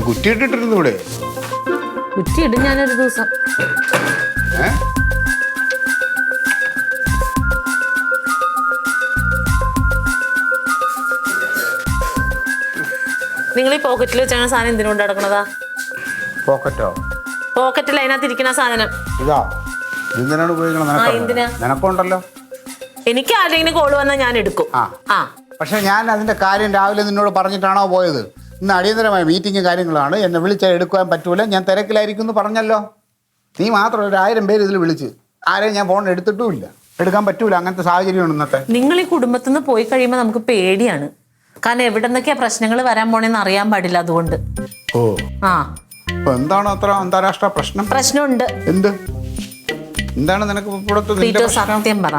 കുറ്റിയിട്ടിട്ടിരുന്നു ഇവിടെ. കുറ്റിയിടും ഞാനൊരു ദിവസം. നിങ്ങൾ ഈ പോക്കറ്റിൽ വെച്ചാണ് സാധനം എന്തിനുകൊണ്ട് നടക്കണതാ? പോക്കറ്റോ? പോക്കറ്റിൽ അതിനകത്ത് ഇരിക്കുന്ന സാധനം ഇതാ. എന്തിനാണ് ഉപയോഗിക്കണം? നിനക്കുണ്ടല്ലോ. എനിക്ക് ആരെങ്കിലും കോള് വന്നാൽ ഞാൻ എടുക്കും. പക്ഷെ ഞാൻ അതിന്റെ കാര്യം രാവിലെ നിന്നോട് പറഞ്ഞിട്ടാണോ പോയത്? ഇന്ന് അടിയന്തരമായ മീറ്റിംഗ് കാര്യങ്ങളാണ്, എന്നെ വിളിച്ചാൽ എടുക്കാൻ പറ്റൂല, ഞാൻ തിരക്കിലായിരിക്കും എന്ന് പറഞ്ഞല്ലോ. നീ മാത്രം 1000 പേര് ഇതിൽ വിളിച്ച് ആരെയും ഞാൻ ഫോൺ എടുത്തിട്ടുമില്ല. എടുക്കാൻ പറ്റൂല, അങ്ങനത്തെ സാഹചര്യമാണ് ഇന്നത്തെ. നിങ്ങൾ ഈ കുടുംബത്തിൽ നിന്ന് പോയി കഴിയുമ്പോൾ നമുക്ക് പേടിയാണ്. കാരണം എവിടെ നിന്നൊക്കെയാ പ്രശ്നങ്ങൾ വരാൻ പോണെന്ന് അറിയാൻ പാടില്ല. അതുകൊണ്ട് എന്താണ് അത്ര അന്താരാഷ്ട്ര പ്രശ്നമുണ്ട്? എന്താണ് നിനക്ക് സത്യം പറ.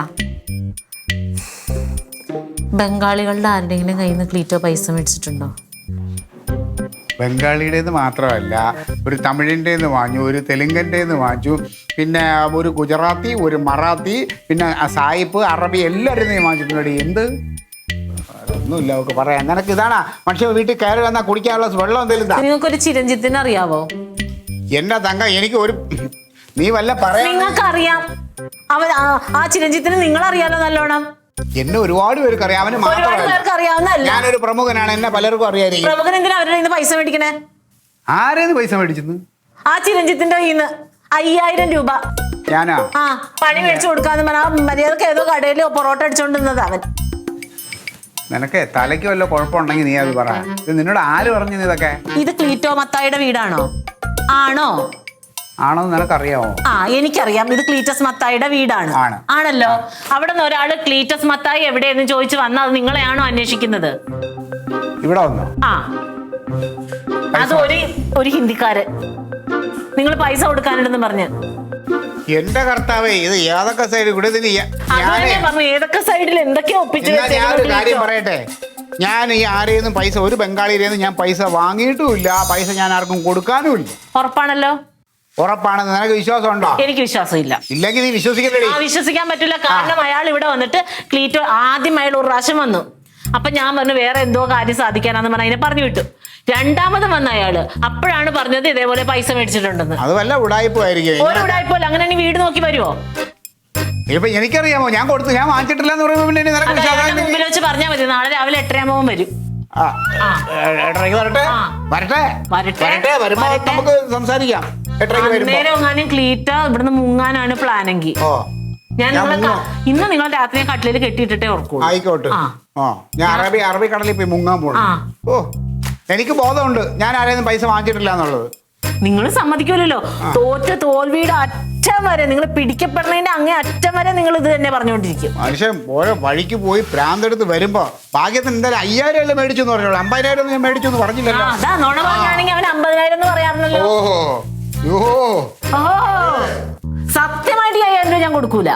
ബംഗാളികളുടെ ആരുടെങ്കിലും കയ്യിൽ നിന്ന് ക്ലീറ്റോ പൈസ മേടിച്ചിട്ടുണ്ടോ? ബംഗാളിയുടേത് മാത്രമല്ല, ഒരു തമിഴിൻ്റെന്ന് വാങ്ങു, ഒരു തെലുങ്കൻ്റെന്ന് വാങ്ങിച്ചു, പിന്നെ ഒരു ഗുജറാത്തി, ഒരു മറാത്തി, പിന്നെ സായിപ്പ്, അറബി എല്ലാവരും വാങ്ങിച്ചിട്ടുണ്ട്. എന്ത് ഒന്നുമില്ല അവർക്ക് പറയാം. നിനക്ക് ഇതാണ് മനുഷ്യ വീട്ടിൽ കയറി വന്നാൽ കുടിക്കാനുള്ള വെള്ളം എന്തെങ്കിലും? നിങ്ങൾക്കൊരു ചിരഞ്ജിത്തിനെ അറിയാവോ? എന്നാ തങ്ക, എനിക്ക് ഒരു നീ വല്ല പറയാ. നിങ്ങൾക്കറിയാം ആ ചിരഞ്ജിത്തിനെ, നിങ്ങളറിയാലോ നല്ലോണം. എന്നെ ഒരുപാട് പേർക്ക് അറിയാം. അവന് മാത്രമല്ല, ഞാനൊരു പ്രമുഖനാണ്, എന്നെ പലർക്കും അറിയാം. പ്രമുഖൻ എന്തിനാ അവരുടെ കയ്യിൽ നിന്ന് പൈസ മേടിക്കണേ? ആരേന്ന് പൈസ മേടിച്ചത്? ആ ചിരഞ്ജിത്തിന്റെ കയ്യിൽ നിന്ന് 5000 രൂപ. ഞാനാ? പണി മേടിച്ചു കൊടുക്കാന്ന് പറഞ്ഞാൽ മര്യാദക്ക് ഏതോ കടയിലോ പൊറോട്ട അടിച്ചോണ്ടിരുന്നത് അവൻ. നിനക്ക് തലയ്ക്ക് വല്ല കുഴപ്പമുണ്ടെങ്കിൽ നീ അത് പറ. ഇത് നിന്നോട് ആര് പറഞ്ഞു ഇതൊക്കെ? ഇത് ക്ലീറ്റോ മത്തായിയുടെ വീടാണോ? ആണോ നിനക്കറിയാമോ? എനിക്കറിയാം. ഇത് ക്ലീറ്റസ് മത്തായിയുടെ വീടാണ്. ആണല്ലോ. അവിടെ നിന്ന് ഒരാള് ക്ലീറ്റസ് മത്തായി എവിടെയെന്ന് ചോദിച്ചു വന്നാൽ അത് നിങ്ങളെയാണോ അന്വേഷിക്കുന്നത്? ഇവിടെ വന്നോ? അത് ഒരു ഹിന്ദിക്കാരൻ നിങ്ങൾ പൈസ കൊടുക്കാനുണ്ടെന്ന് പറഞ്ഞ്. എന്റെ കർത്താവേ, ഇത് ഏതൊക്കെ സൈഡ് കൂടെ ഏതൊക്കെ സൈഡിൽ എന്തൊക്കെയാ ഒപ്പിച്ചു? ഞാനൊരു കാര്യം പറയട്ടെ, ഞാൻ ഈ ആരെയൊന്നും പൈസ, ഒരു ബംഗാളിയിലേന്ന് ഞാൻ പൈസ വാങ്ങിയിട്ടുമില്ല, പൈസ ഞാൻ ആർക്കും കൊടുക്കാനും ഇല്ല. ഉറപ്പാണല്ലോ? ഉറപ്പാണെന്ന് നിനക്ക് വിശ്വാസം ഉണ്ടോ? എനിക്ക് വിശ്വാസമില്ല. ഇല്ലെങ്കിൽ നീ വിശ്വസിക്കണ്ടേ? വിശ്വസിക്കാൻ പറ്റില്ല. കാരണം അയാൾ ഇവിടെ വന്നിട്ട് ക്ലീറ്റോ ആദ്യം അയാൾ ഒരു പ്രാവശ്യം വന്നു. അപ്പൊ ഞാൻ പറഞ്ഞു വേറെ എന്തോ കാര്യം സാധിക്കാനാന്ന് പറഞ്ഞ അതിനെ പറഞ്ഞു വിട്ടു. രണ്ടാമത് വന്ന അയാള് അപ്പോഴാണ് പറഞ്ഞത് ഇതേപോലെ പൈസ മേടിച്ചിട്ടുണ്ടെന്ന്. അത് വല്ല ഉടായിപ്പായിരിക്കും. ഒരു ഉടായിപ്പോലെ. അങ്ങനെ നീ വീട് നോക്കി വരുമോ? ഇപ്പൊ എനിക്കറിയാമോ, ഞാൻ കൊടുത്തു, ഞാൻ വാങ്ങിച്ചിട്ടില്ല എന്ന് പറയുമ്പോൾ മുമ്പിൽ വെച്ച് പറഞ്ഞാൽ മതി. നാളെ രാവിലെ 8:30 വരും. നമുക്ക് സംസാരിക്കാം. നേരം ക്ലീറ്റ ഇവിടുന്ന് മുങ്ങാനാണ് പ്ലാനെങ്കിൽ ഞാൻ ഇന്ന് നിങ്ങൾ രാത്രി കട്ടിലിൽ കെട്ടിയിട്ടേ ഓർക്കുള്ളൂ. ആയിക്കോട്ടെ. ഞാൻ അറബി കടലിൽ പോയി മുങ്ങാൻ പോകണം. എനിക്ക് ബോധമുണ്ട് ഞാൻ ആരെയും പൈസ വാങ്ങിച്ചിട്ടില്ല എന്നുള്ളത്. നിങ്ങൾ സമ്മതിക്കൂലല്ലോ. തോൽവിയുടെ അറ്റം വരെ, നിങ്ങൾ പിടിക്കപ്പെടുന്നതിന്റെ അങ്ങേ അറ്റം വരെ നിങ്ങൾ ഇത് തന്നെ പറഞ്ഞുകൊണ്ടിരിക്കും. മനുഷ്യൻ ഓരോ വഴിക്ക് പോയി പ്രാന്തെടുത്ത് വരുമ്പോ ഭാഗ്യത്തിന് എന്തായാലും 5000 മേടിച്ചു എന്ന് പറഞ്ഞോളൂ. 50000 ഞാൻ മേടിച്ചു എന്ന് പറഞ്ഞില്ലല്ലോ. അതാ നോണ പറഞ്ഞാണെങ്കിൽ അവൻ 50000 എന്ന് പറയാറുണ്ടല്ലോ. സത്യമായിട്ട് 5000 രൂപ ഞാൻ കൊടുക്കൂല.